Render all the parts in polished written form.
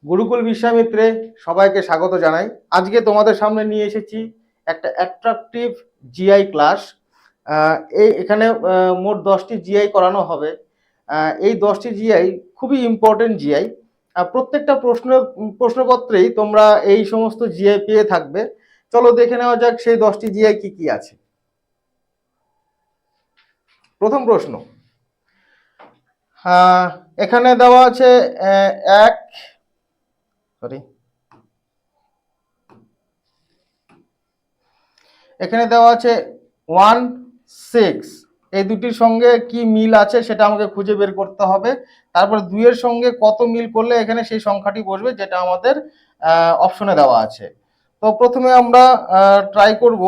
গুরুকুল বিশ্বামিত্রে সবাইকে স্বাগত জানাই। আজকে তোমাদের সামনে নিয়ে এসেছি একটা অ্যাট্রাকটিভ জিআই ক্লাস। এখানে মোট 10টি জিআই করানো হবে। এই 10টি জিআই খুবই ইম্পর্টেন্ট জিআই। প্রত্যেকটা প্রশ্নপত্রেই তোমরা এই সমস্ত জিআই পেয়ে থাকবে। চলো দেখে নেওয়া যাক সেই 10টি জিআই কি কি আছে। প্রথম প্রশ্ন, এখানে দেওয়া আছে এখানে দেওয়া আছে 1, 6, এই দুটির সঙ্গে কি মিল আছে সেটা আমাকে খুঁজে বের করতে হবে। তারপর 2 এর সঙ্গে কত মিল করলে এখানে সেই সংখ্যাটি বসবে যেটা আমাদের অপশনে দেওয়া আছে। তো প্রথমে আমরা ট্রাই করব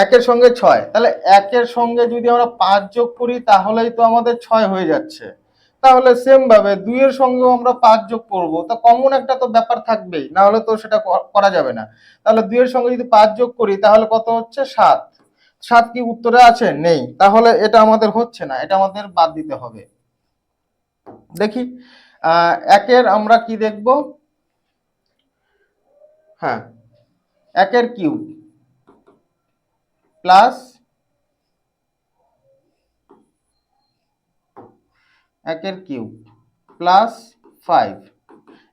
1 এর সঙ্গে 6, তাহলে 1 এর সঙ্গে যদি আমরা 5 যোগ করি তাহলেই তো আমাদের 6 হয়ে যাচ্ছে। তাহলে সেম ভাবে 2 এর সঙ্গেও আমরা 5 যোগ করব, তা কমন একটা তো ব্যাপার থাকবেই, না হলে তো সেটা করা যাবে না। তাহলে 2 এর সঙ্গে যদি 5 যোগ করি তাহলে কত হচ্ছে? 7। 7 কি উত্তরে আছে? নেই, তাহলে এটা আমাদের হচ্ছে না, এটা আমাদের বাদ দিতে হবে। দেখি 1 এর আমরা কি দেখব। হ্যাঁ, 1 এর কিউব প্লাস 1 এর কিউব প্লাস 5।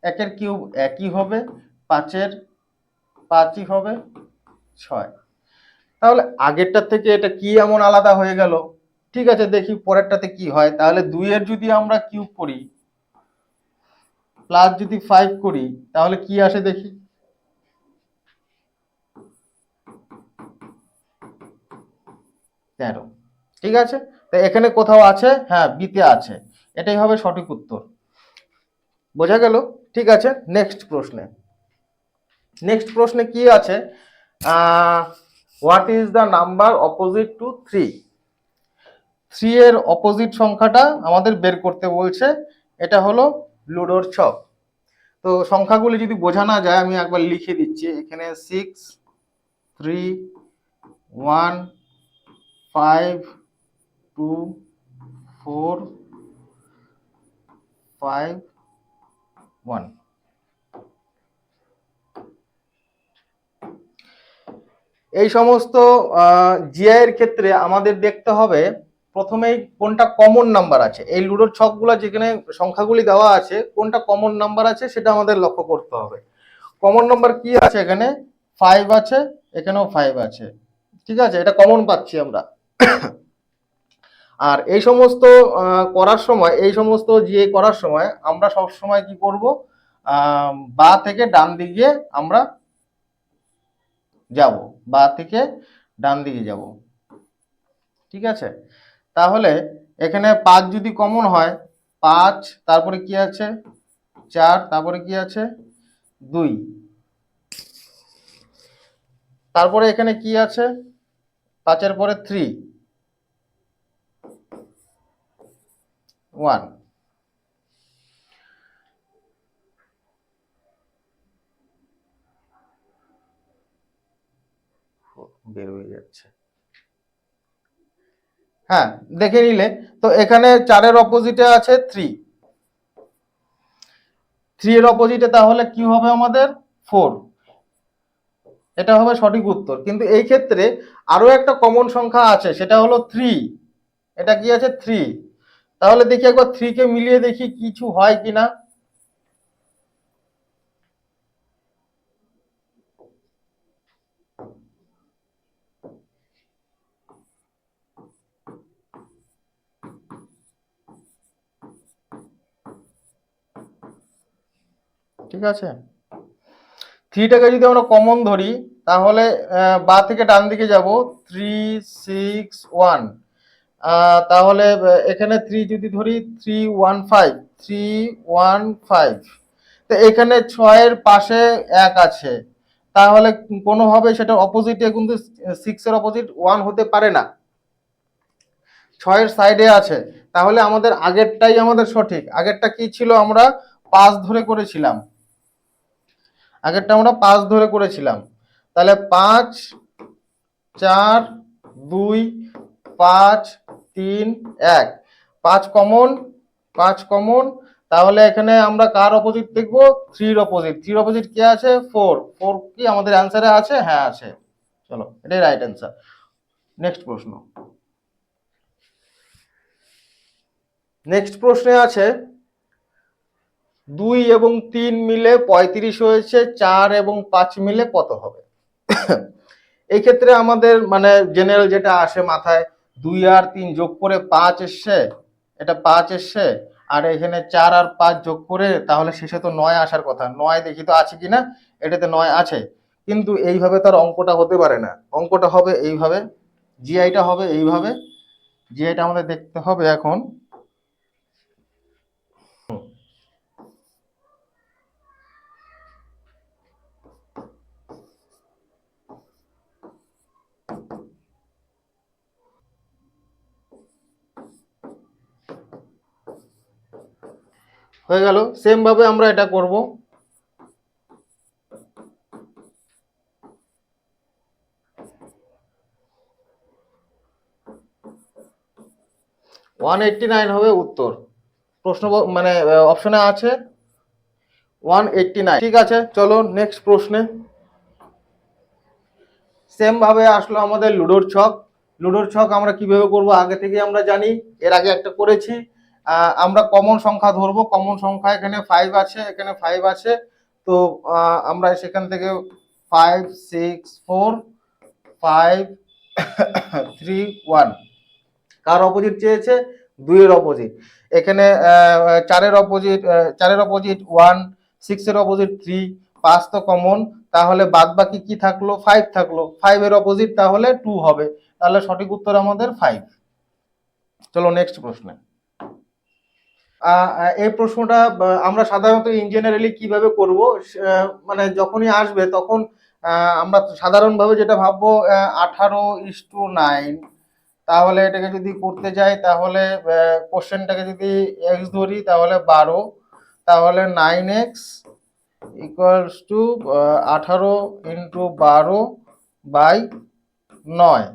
1 এর কিউব একই হবে, 5 এর 5ই হবে 6। তাহলে আগেরটার থেকে এটা কি এমন আলাদা হয়ে গেল? ঠিক আছে, দেখি পরেরটাতে কি হয়। তাহলে 2 এর যদি আমরা কিউব করি প্লাস যদি 5 করি তাহলে কি আসে দেখি। 13। ঠিক আছে, তো এখানে কোথাও আছে, হ্যাঁ বিতে আছে, এটাই হবে সঠিক উত্তর। বোঝা গেল? ঠিক আছে, নেক্সট প্রশ্নে কি আছে? What is the number opposite to 3? 3 এর অপোজিট সংখ্যাটা আমাদের বের করতে বলছে। এটা হলো লুডোর ছক। তো সংখ্যাগুলি যদি বোঝা না যায় আমি একবার লিখে দিচ্ছি। এখানে 6, 3, 1, 5, 2, 4, 5, 1। এই সমস্ত জিআই এর ক্ষেত্রে আমাদের দেখতে হবে প্রথমেই কোনটা কমন নাম্বার আছে। এই লুডোর ছকগুলো যেখানে সংখ্যাগুলি দেওয়া আছে কোনটা কমন নাম্বার আছে সেটা আমাদের লক্ষ্য করতে হবে। কমন নাম্বার কি আছে? এখানে 5 আছে, এখানেও 5 আছে। ঠিক আছে, এটা কমন পাচ্ছি আমরা। আর এই সমস্ত করার সময়, এই সমস্ত জিআই করার সময় আমরা সব সময় কি করব, বা থেকে ডান দিকে আমরা যাব, বা থেকে ডান দিকে যাব। ঠিক আছে, তাহলে এখানে 5 যদি কমন হয়, 5 তারপরে কি আছে 4, তারপরে কি আছে 2, তারপরে এখানে কি আছে 5 এর পরে 3, 1। বের হয়ে যাচ্ছে। হ্যাঁ, দেখে নিলে তো এখানে 4 এর অপোজিটে আছে 3, 3 এর অপোজিটে তাহলে কি হবে আমাদের 4। এটা হবে সঠিক উত্তর। কিন্তু এই ক্ষেত্রে আরো একটা কমন সংখ্যা আছে, সেটা হলো 3। এটা কি আছে 3। তাহলে দেখি একবার 3 কে মিলিয়ে দেখি কিছু হয় কিনা। ঠিক আছে, 3টাকে যদি আমরা কমন ধরি তাহলে বা থেকে ডান দিকে যাব 3, 6, 1। তাহলে এখানে 3 যদি ধরি 3, 1, 5, 3, 1, 5। তো এখানে 6 এর পাশে 1 আছে, তাহলে কোনোভাবে সেটা অপোজিটে কিন্তু 6 এর অপোজিট 1 হতে পারে না। 6 এর সাইডে আছে, তাহলে আমাদের আগেরটাই আমাদের সঠিক। আগেরটা কি ছিল? আমরা 5 ধরে করেছিলাম, আগেরটা আমরা 5 ধরে করেছিলাম। তাহলে 5, 4, 2, 5, 3, 1। 5 কমন, 5 কমন, তাহলে এখানে আমরা কার অপোজিট দেখবো? 3 অপোজিট। 3 অপোজিট কি আছে? 4। 4 কি আমাদের অ্যান্সারে আছে? হ্যাঁ আছে। চলো, এটাই রাইট অ্যান্সার। নেক্সট প্রশ্ন। নেক্সট প্রশ্নে আছে 2 এবং 3 মিলে 35 হয়েছে, 4 এবং 5 মিলে কত হবে? এই ক্ষেত্রে আমাদের মানে জেনারেল যেটা আসে মাথায়, 2 আর 3 যোগ করে 5 এসছে, এটা 5 এসছে, আর এখানে 4 আর 5 যোগ করে তাহলে শেষে তো 9 আসার কথা। 9 দেখি তো আছে কিনা, এটাতে 9 আছে। কিন্তু এইভাবে তার অঙ্কটা হতে পারে না। অঙ্কটা হবে এইভাবে, জিআইটা হবে এইভাবে। জিআইটা আমাদের দেখতে হবে এখন। হয়ে গেল, সেম ভাবে আমরা এটা করব। ওয়ান এইটটি নাইন হবে উত্তর। প্রশ্ন মানে অপশনে আছে 189। ঠিক আছে, চলো নেক্সট প্রশ্নে। সেম ভাবে আসলো আমাদের লুডোর ছক। লুডোর ছক আমরা কিভাবে করব আগে থেকে আমরা জানি, এর আগে একটা করেছি। আমরা কমন সংখ্যা ধরবো। কমন সংখ্যা এখানে 5 আছে, এখানে 5 আছে। তো আমরা সেখান থেকে 5 6 4 5 3 1। কার অপোজিট চেয়েছে? 2 এর অপোজিট। এখানে 4 এর অপোজিট, 4 এর অপোজিট 1, 6 এর অপোজিট 3, 5 তো কমন, তাহলে বাদ বাকি কি থাকলো? 5 থাকলো। 5 এর অপোজিট তাহলে 2 হবে, তাহলে সঠিক উত্তর আমাদের 5। চলো নেক্সট প্রশ্নে। এই প্রশ্নটা আমরা সাধারণত ইন জেনারেলি কিভাবে করব, মানে যখনই আসবে তখন আমরা সাধারণভাবে যেটা ভাববো 18:9। তাহলে এটাকে যদি করতে যাই তাহলে কোশ্চেনটাকে যদি এক্স ধরি তাহলে 12, তাহলে 9x equals to 18 into 12 by 9,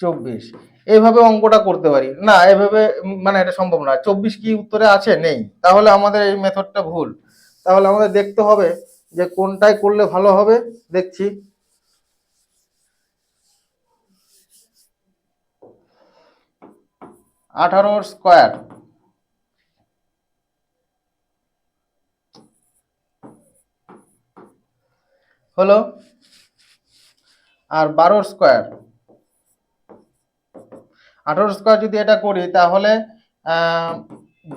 24। এইভাবে অঙ্কটা করতে পারি না? এভাবে মানে এটা সম্ভব না। 24 কি উত্তরে আছে? নেই। তাহলে আমাদের এই মেথডটা ভুল। তাহলে আমাদের দেখতে হবে যে কোনটাই করলে ভালো হবে। দেখছি। 18 স্কোয়ার হলো, আর 12 স্কোয়ার। 18 স্কোয়ার যদি এটা করি তাহলে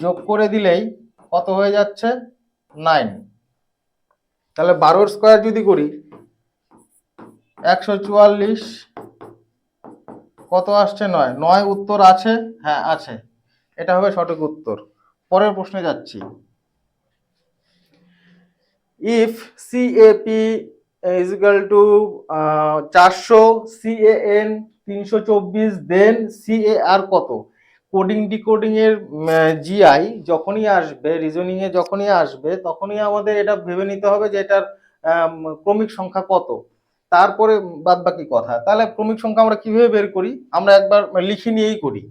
যোগ করে দিলেই কত হয়ে যাচ্ছে? 9। তাহলে 12 স্কোয়ার যদি করি 144, কত আসছে? 9। 9 উত্তর আছে? হ্যাঁ আছে। এটা হবে সঠিক উত্তর। পরের প্রশ্নে যাচ্ছি। If CAP is equal to 400, CAN 324, then CAR কত? কোডিং ডিকোডিং এর জিআই যখনই আসবে, রিজনিং এ যখনই আসবে, তখনই আমাদের এটা ভেবে নিতে হবে যে এটার ক্রমিক সংখ্যা কত, তারপরে বাদ বাকি কথা। তাহলে ক্রমিক সংখ্যা আমরা কিভাবে বের করি? আমরা একবার লিখে নিয়েই করি।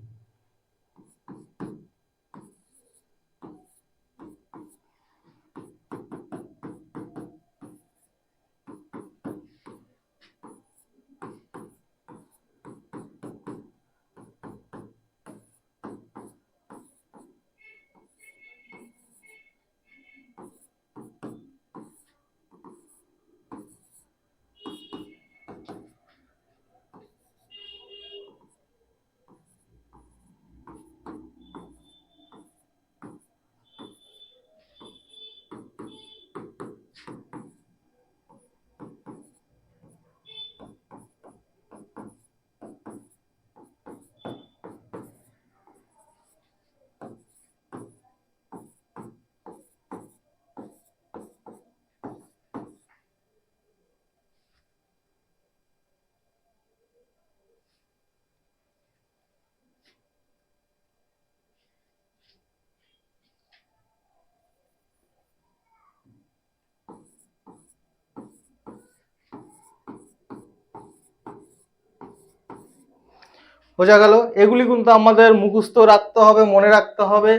বোঝা গেল? এগুলি কিন্তু আমাদের মুখস্থ রাখতে হবে, মনে রাখতে হবে।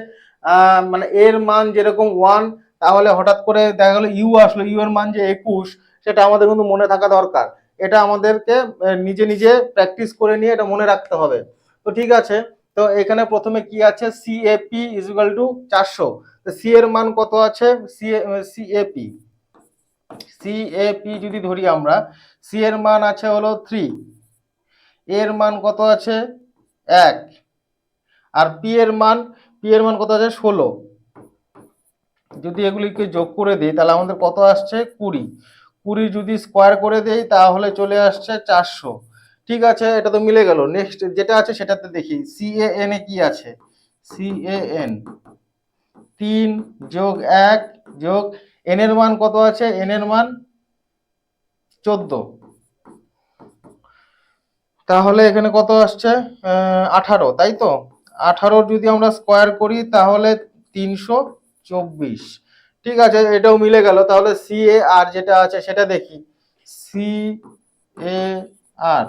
মানে এর মান যেরকম 1, তাহলে হঠাৎ করে দেখা গেল ইউ আসলো, ইউ এর মান যে 21, সেটা আমাদের কিন্তু মনে থাকা দরকার। এটা আমাদেরকে নিজে নিজে প্র্যাকটিস করে নিয়ে এটা মনে রাখতে হবে। তো ঠিক আছে, তো এখানে প্রথমে কি আছে, সিএপি ইজ ইকুয়াল টু 400। তো সি এর মান কত আছে, সিএপি সিএপি যদি ধরি আমরা, সি এর মান আছে হলো 3, এর মান কত আছে 1, আর পি এর মান কত আছে 16। যদি এগুলিকে যোগ করে দিই তাহলে আমাদের কত আসছে 20। 20 যদি স্কোয়ার করে দেই তাহলে চলে আসছে 400। ঠিক আছে, এটা তো মিলে গেল। নেক্সট যেটা আছে সেটাতে দেখি, সিএএন এ কি আছে, সিএএন 3 যোগ 1 যোগ এন এর মান কত আছে, এন এর মান 14। তাহলে এখানে কত আসছে 18, তাই তো? 18 যদি আমরা স্কোয়ার করি তাহলে 324। ঠিক আছে, এটাও মিলে গেল। তাহলে সি এ আর যেটা আছে সেটা দেখি, সি এ আর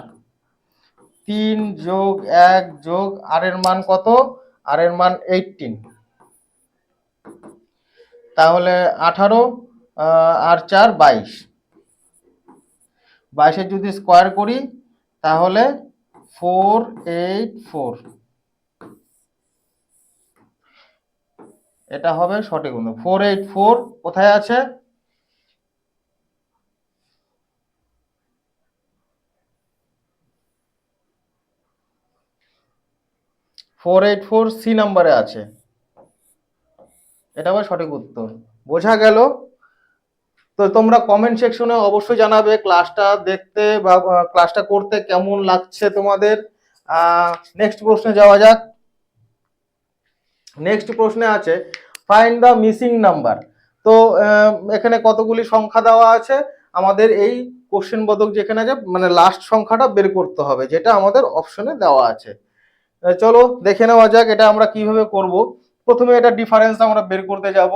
3 যোগ 1 যোগ আর এর মান কত, আর এর মান 18। তাহলে 18 আর 4 22, 22 যদি স্কোয়ার করি তাহলে 484। এটা হবে সঠিক উত্তর। 484 কোথায় আছে, 484 সি নাম্বারে আছে। এটা হবে সঠিক উত্তর। বোঝা গেল? তো তোমরা কমেন্ট সেকশনে অবশ্যই জানাবে ক্লাসটা দেখতে বা ক্লাসটা করতে কেমন লাগছে তোমাদের। নেক্সট প্রশ্নে যাওয়া যাক। নেক্সট প্রশ্নে আছে ফাইন্ড দ্য মিসিং নাম্বার। তো এখানে কতগুলি সংখ্যা দেওয়া আছে, আমাদের এই কোশ্চেন বোধক যেখানে আছে মানে লাস্ট সংখ্যাটা বের করতে হবে, যেটা আমাদের অপশনে দেওয়া আছে। চলো দেখে নেওয়া যাক এটা আমরা কিভাবে করব। প্রথমে এটা ডিফারেন্স আমরা বের করতে যাব।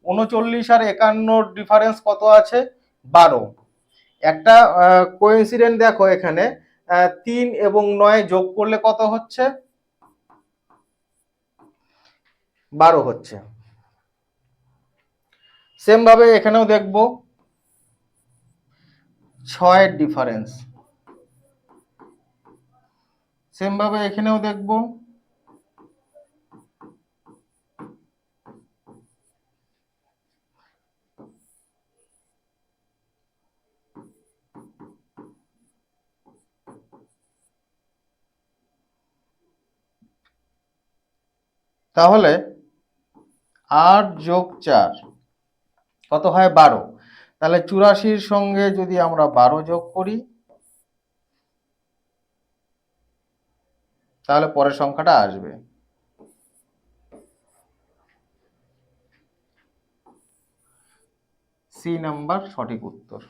39 আর 51 ডিফারেন্স কত আছে, 12। একটা কোইন্সিডেন্ট দেখো এখানে, 3 এবং 9 যোগ করলে কত হচ্ছে, 12 হচ্ছে। সেম ভাবে এখানেও দেখব 6 এর ডিফারেন্স, সেম ভাবে এখানেও দেখব। তাহলে 8 যোগ 4 কত হয়, 12। তাহলে 84-র সঙ্গে যদি আমরা 12 যোগ করি তাহলে পরের সংখ্যাটা আসবে। সি নাম্বার সঠিক উত্তর।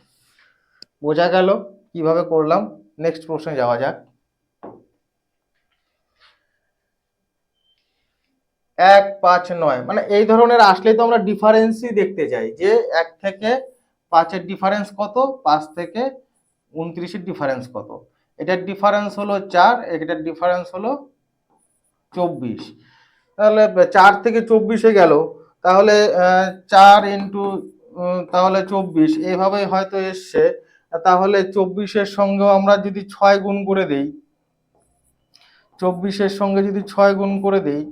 বোঝা গেল কিভাবে করলাম। নেক্সট প্রশ্নে যাওয়া যাক। 1 5 9 মানে এই ধরনের আসলেই তো আমরা ডিফারেন্সই দেখতে চাই, যে 1 থেকে 5-এর ডিফারেন্স কত, 5 থেকে 29-এর ডিফারেন্স কত। এটার ডিফারেন্স হলো 4, এটার ডিফারেন্স হলো 24। তাহলে 4 থেকে 24-এ গেল, তাহলে 4 ইন্টু তাহলে 24 এইভাবে হয়তো এসছে। তাহলে 24-এর সঙ্গেও আমরা যদি 6 গুণ করে দেই, 24-এর সঙ্গে যদি 6 গুণ করে দেই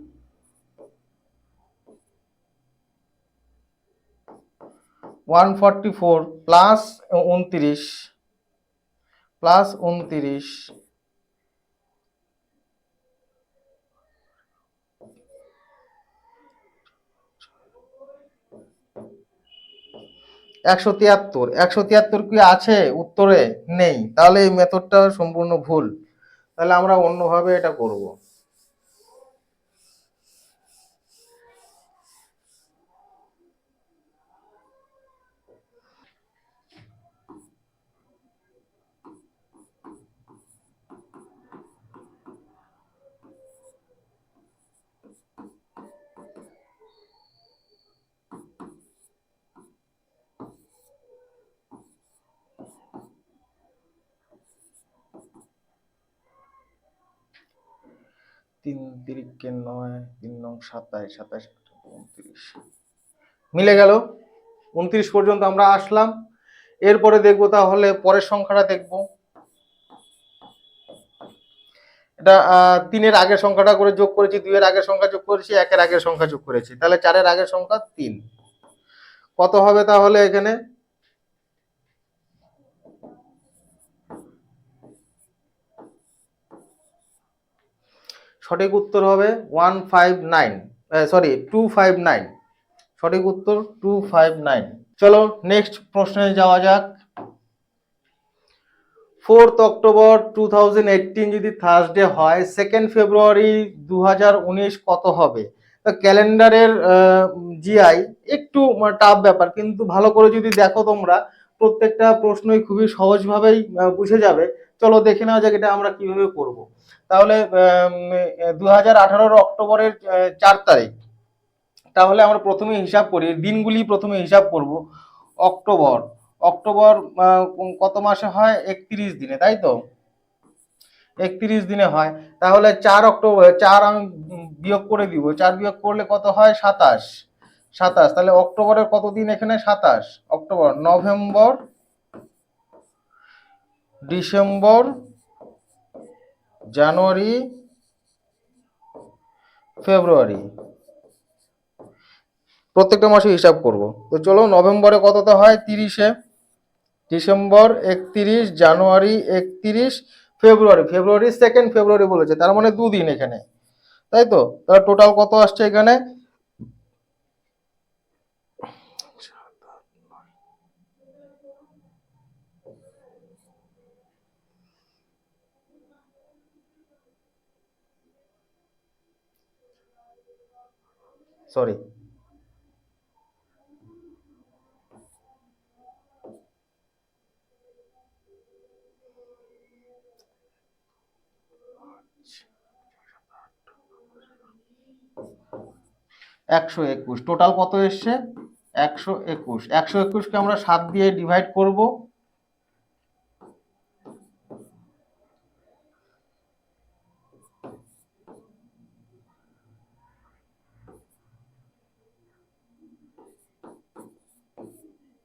144 প্লাস 29 প্লাস 29 173। 173 কি আছে উত্তরে, নেই। তাহলে এই মেথডটা সম্পূর্ণ ভুল। তাহলে আমরা অন্যভাবে এটা করব। তিন তিরিকে 9, 3 9 27, 27 29 মিলে গেল। 29 পর্যন্ত আমরা আসলাম। এরপরে দেখবো তাহলে পরের সংখ্যাটা দেখবো। এটা 3-এর আগের সংখ্যাটা করে যোগ করেছি, 2-এর আগের সংখ্যা যোগ করেছি, 1-এর আগের সংখ্যা যোগ করেছি, তাহলে 4-এর আগের সংখ্যা 3। কত হবে তাহলে এখানে? সঠিক উত্তর হবে 259। সঠিক উত্তর 259। চলো নেক্সট প্রশ্নে যাওয়া যাক। 4th অক্টোবর 2018 যদি থার্সডে হয়, 2nd ফেব্রুয়ারি 2019 কত হবে? ক্যালেন্ডারের জিআই একটু টাফ ব্যাপার, কিন্তু ভালো করে যদি দেখো তোমরা প্রত্যেকটা প্রশ্নই খুবই সহজভাবেই বুঝে যাবে। চলো দেখে নেওয়া যাক এটা আমরা কিভাবে করব। তাহলে 2018 অক্টোবরের 4 তারিখ, তাহলে আমরা প্রথমে হিসাব করি, দিনগুলি প্রথমে হিসাব করব। অক্টোবর কত মাসে হয়? 31 দিনে, তাই তো? 31 দিনে হয়। তাহলে 4 অক্টোবর, 4 আমি বিয়োগ করে দিব, 4 বিয়োগ করলে কত হয়? 27। তাহলে অক্টোবরের কত দিন এখানে? 27। অক্টোবর, নভেম্বর, ডিসেম্বর, জানুয়ারি, ফেব্রুয়ারি, প্রত্যেকটা মাসে হিসাব করব। তো চলো, নভেম্বরে কতটা হয়? 30-এ, ডিসেম্বর 31, জানুয়ারি 31, ফেব্রুয়ারি 2nd ফেব্রুয়ারি বলেছে, তার মানে 2 দিন এখানে, তাই তো? তাহলে টোটাল কত আসছে এখানে? সরি, একশো একুশ। টোটাল কত এসছে? 121। 121কে আমরা 7 দিয়ে ডিভাইড করব।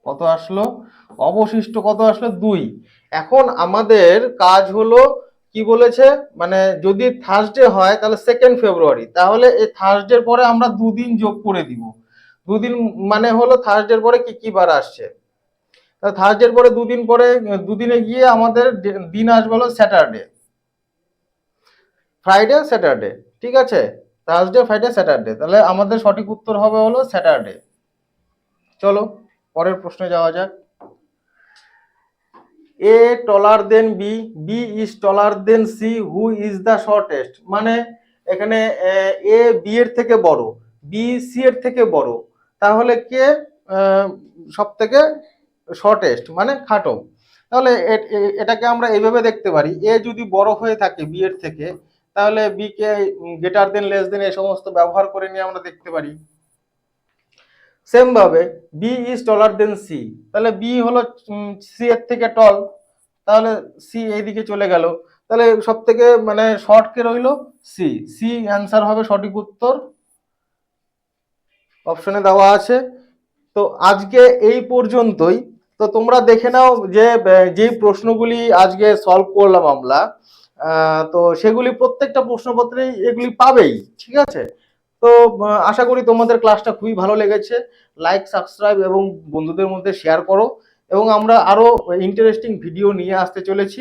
কত আসলো? অবশিষ্ট কত আসলো? 2। এখন আমাদের কাজ হলো, কি বলেছে, মানে যদি থার্সডে হয় তাহলে 2nd ফেব্রুয়ারি, তাহলে এই থার্সডের পরে আমরা 2 দিন যোগ করে দিব। 2 দিন মানে হলো থার্সডের পরে কি কি বার আসছে? থার্সডের পরে 2 দিন পরে, 2 দিনে গিয়ে আমাদের দিন আসবে হলো স্যাটারডে, ফ্রাইডে, স্যাটারডে, ঠিক আছে? থার্সডে, ফ্রাইডে, স্যাটারডে, তাহলে আমাদের সঠিক উত্তর হবে হলো স্যাটারডে। চলো পরের প্রশ্নে যাওয়া যাক। A taller than B, B is taller than C, who is the shortest. মানে এখানে এ বি এর থেকে বড়, বি সি এর থেকে বড়, তাহলে কে সব থেকে শর্টেস্ট মানে খাটো? তাহলে এটাকে আমরা এইভাবে দেখতে পারি, এ যদি বড় হয়ে থাকে বি এর থেকে, তাহলে B k greater than, less than এই সমস্ত ব্যবহার করে নিয়ে আমরা দেখতে পারি। সেম ভাবে B is taller than C, তাহলে বি হলো সি এর থেকে টল, তাহলে সি এইদিকে চলে গেল, তাহলে সব থেকে মানে শর্ট কে রইলো? সি। সি অ্যান্সার হবে সঠিক উত্তর, অপশনে দেওয়া আছে। তো আজকে এই পর্যন্তই। তো তোমরা দেখে নাও যে যেই প্রশ্নগুলি আজকে সলভ করলাম আমরা, তো সেগুলি প্রত্যেকটা প্রশ্নপত্রেই এগুলি পাবেই, ঠিক আছে? তো আশা করি তোমাদের ক্লাসটা খুবই ভালো লেগেছে। লাইক, সাবস্ক্রাইব এবং বন্ধুদের মধ্যে শেয়ার করো, এবং আমরা আরো ইন্টারেস্টিং ভিডিও নিয়ে আসতে চলেছি।